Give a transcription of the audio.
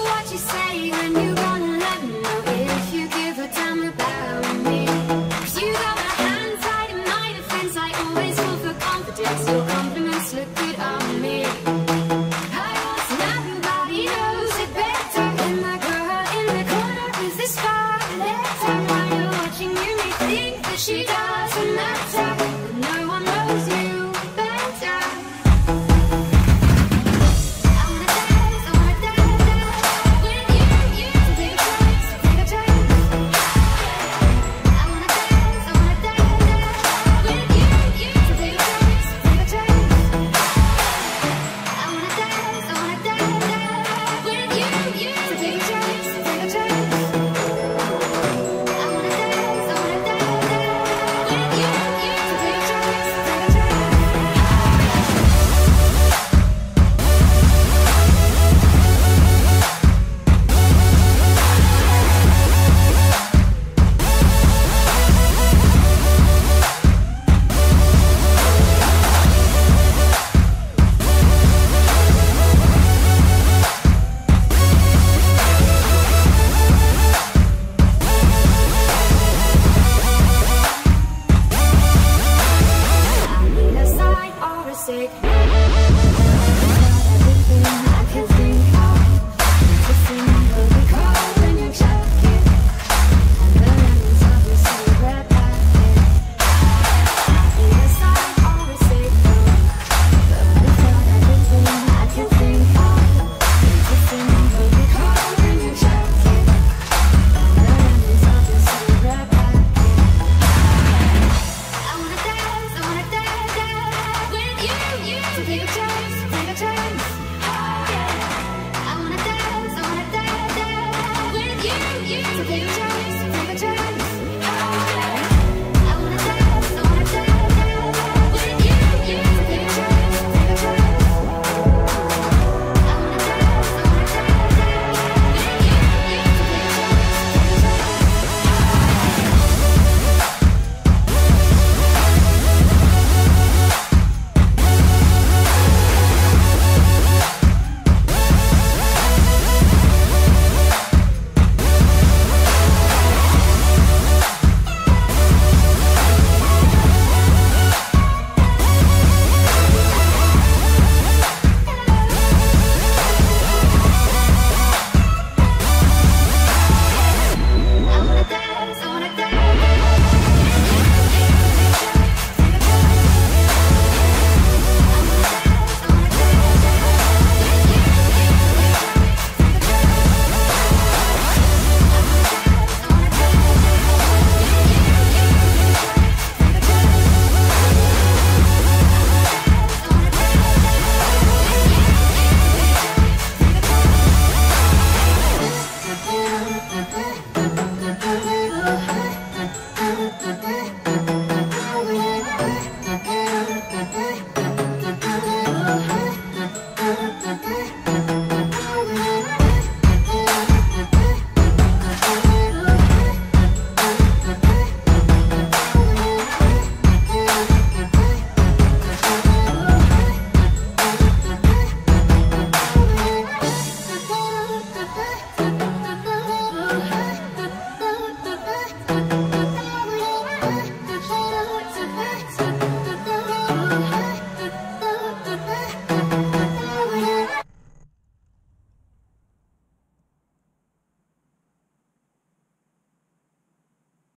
what you say when you gonna let me know if you give a damn about me. 'Cause you got my hand tied in my defense. I always fall for confidence. Your compliments look good on me. I want everybody knows it better. In my girl in the corner with this scarlet. While you're watching, you may think that she doesn't matter, but no one knows you better. Take a chance, take a chance. Oh, yeah. I wanna dance with you, take a chance.